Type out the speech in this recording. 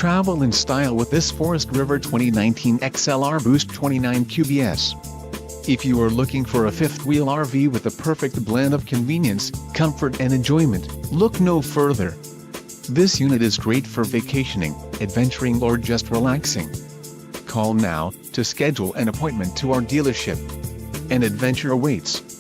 Travel in style with this Forest River 2019 XLR Boost 29 QBS. If you are looking for a fifth-wheel RV with a perfect blend of convenience, comfort and enjoyment, look no further. This unit is great for vacationing, adventuring or just relaxing. Call now to schedule an appointment to our dealership. An adventure awaits.